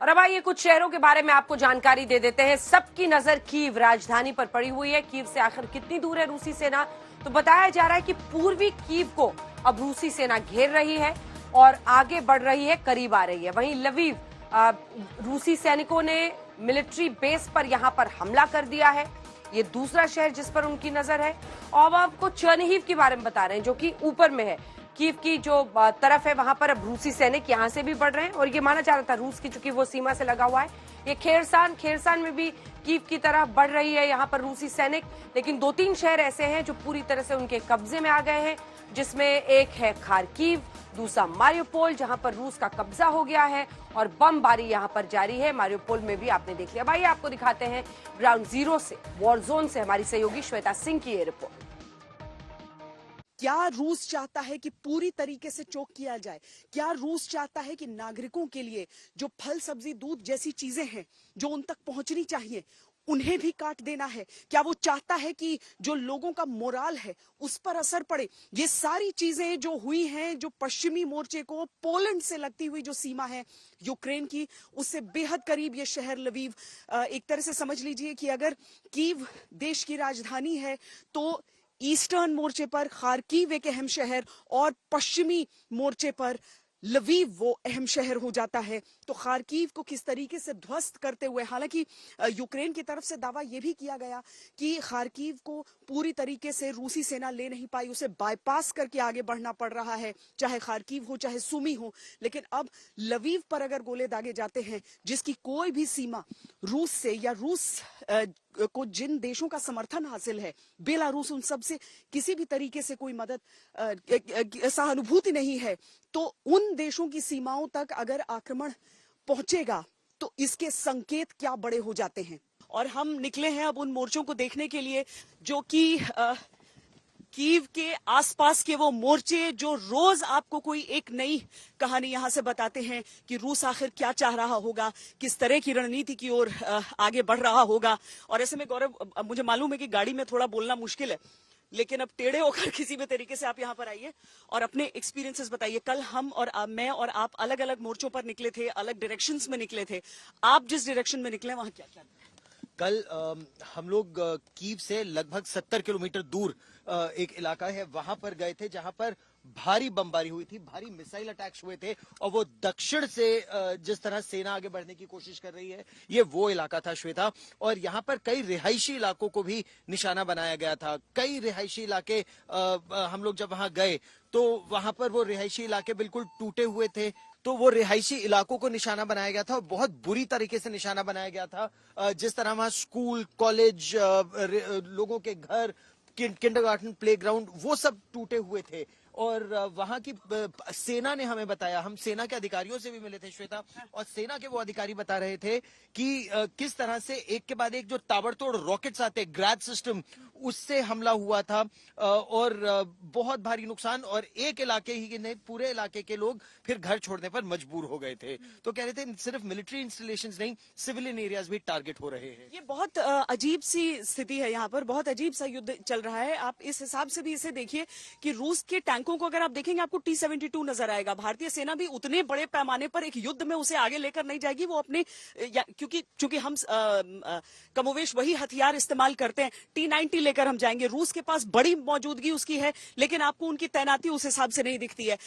और अब आइए कुछ शहरों के बारे में आपको जानकारी दे देते हैं। सबकी नजर कीव राजधानी पर पड़ी हुई है। कीव से आखिर कितनी दूर है रूसी सेना? तो बताया जा रहा है कि पूर्वी कीव को अब रूसी सेना घेर रही है और आगे बढ़ रही है, करीब आ रही है। वहीं लवीव, रूसी सैनिकों ने मिलिट्री बेस पर यहां पर हमला कर दिया है। ये दूसरा शहर जिस पर उनकी नजर है। और अब आपको चर्निहिव के बारे में बता रहे हैं, जो कि ऊपर में है। कीव की जो तरफ है वहां पर अब रूसी सैनिक यहां से भी बढ़ रहे हैं और ये माना जा रहा था रूस की, चूंकि वो सीमा से लगा हुआ है। ये खेरसान में भी कीव की तरफ बढ़ रही है यहाँ पर रूसी सैनिक। लेकिन 2-3 शहर ऐसे हैं जो पूरी तरह से उनके कब्जे में आ गए हैं, जिसमें एक है खार्किव, दूसरा मारियोपोल जहां पर रूस का कब्जा हो गया है और बमबारी यहां पर जारी है। मारियोपोल में भी आपने देख लिया। भाई आपको दिखाते हैं ग्राउंड जीरो से, वॉर जोन से हमारी सहयोगी श्वेता सिंह की ये रिपोर्ट। क्या रूस चाहता है कि पूरी तरीके से चोक किया जाए? क्या रूस चाहता है कि नागरिकों के लिए जो फल सब्जी दूध जैसी चीजें हैं जो उन तक पहुंचनी चाहिए उन्हें भी काट देना है? क्या वो चाहता है कि जो लोगों का मोराल है उस पर असर पड़े? ये सारी चीजें जो हुई हैं, जो पश्चिमी मोर्चे को पोलैंड से लगती हुई जो सीमा है यूक्रेन की, उससे बेहद करीब ये शहर लवीव, एक तरह से समझ लीजिए कि अगर कीव देश की राजधानी है तो ईस्टर्न मोर्चे पर खार्किव एक अहम शहर और पश्चिमी मोर्चे पर लवीव वो अहम शहर हो जाता है। तो खार्किव को किस तरीके से ध्वस्त करते हुए, हालांकि यूक्रेन की तरफ से दावा यह भी किया गया कि खार्किव को पूरी तरीके से रूसी सेना ले नहीं पाई, उसे बाईपास करके आगे बढ़ना पड़ रहा है, चाहे खार्किव हो चाहे सुमी हो। लेकिन अब लवीव पर अगर गोले दागे जाते हैं, जिसकी कोई भी सीमा रूस से या रूस को जिन देशों का समर्थन हासिल है, बेलारूस, उन सब से किसी भी तरीके से कोई मदद, सहानुभूति नहीं है, तो उन देशों की सीमाओं तक अगर आक्रमण पहुंचेगा तो इसके संकेत क्या बड़े हो जाते हैं। और हम निकले हैं अब उन मोर्चों को देखने के लिए जो कि कीव के आसपास के वो मोर्चे जो रोज आपको कोई एक नई कहानी यहां से बताते हैं कि रूस आखिर क्या चाह रहा होगा, किस तरह की रणनीति की ओर आगे बढ़ रहा होगा। और ऐसे में गौरव, मुझे मालूम है कि गाड़ी में थोड़ा बोलना मुश्किल है, लेकिन अब टेढ़े होकर किसी भी तरीके से आप यहाँ पर आइए और अपने एक्सपीरियंसेस बताइए। कल हम और मैं और आप अलग अलग मोर्चों पर निकले थे, अलग डायरेक्शंस में निकले थे। आप जिस डायरेक्शन में निकले वहां क्या क्या? कल हम लोग कीव से लगभग 70 किलोमीटर दूर एक इलाका है, वहां पर गए थे जहां पर भारी बमबारी हुई थी, भारी मिसाइल अटैक्स हुए थे। और वो दक्षिण से जिस तरह सेना आगे बढ़ने की कोशिश कर रही है, ये वो इलाका था श्वेता। और यहाँ पर कई रिहायशी इलाकों को भी निशाना बनाया गया था। कई रिहायशी इलाके, हम लोग जब वहां गए तो वहां पर वो रिहायशी इलाके बिल्कुल टूटे हुए थे। तो वो रिहायशी इलाकों को निशाना बनाया गया था और बहुत बुरी तरीके से निशाना बनाया गया था। जिस तरह वहां स्कूल, कॉलेज, लोगों के घर, किंडरगार्टन, प्लेग्राउंड, वो सब टूटे हुए थे। और वहां की सेना ने हमें बताया, हम सेना के अधिकारियों से भी मिले थे श्वेता, और सेना के वो अधिकारी बता रहे थे कि किस तरह से एक के बाद एक जो ताबड़तोड़ रॉकेट्स आते, ग्रैड सिस्टम, उससे हमला हुआ था और बहुत भारी नुकसान। और एक इलाके ही नहीं, पूरे इलाके के लोग फिर घर छोड़ने पर मजबूर हो गए थे। तो कह रहे थे सिर्फ मिलिट्री इंस्टॉलेशंस नहीं, सिविलियन एरियाज भी टारगेट हो रहे हैं। ये बहुत अजीब सी स्थिति है, यहाँ पर बहुत अजीब सा युद्ध चल रहा है। आप इस हिसाब से भी इसे देखिए कि रूस के टैंकों को अगर आप देखेंगे आपको T-72 नजर आएगा। भारतीय सेना भी उतने बड़े पैमाने पर एक युद्ध में उसे आगे लेकर नहीं जाएगी। वो अपने, क्योंकि हम कमोवेश वही हथियार इस्तेमाल करते हैं, T-90 लेकर हम जाएंगे। रूस के पास बड़ी मौजूदगी उसकी है, लेकिन आपको उनकी तैनाती उस हिसाब से नहीं दिखती है।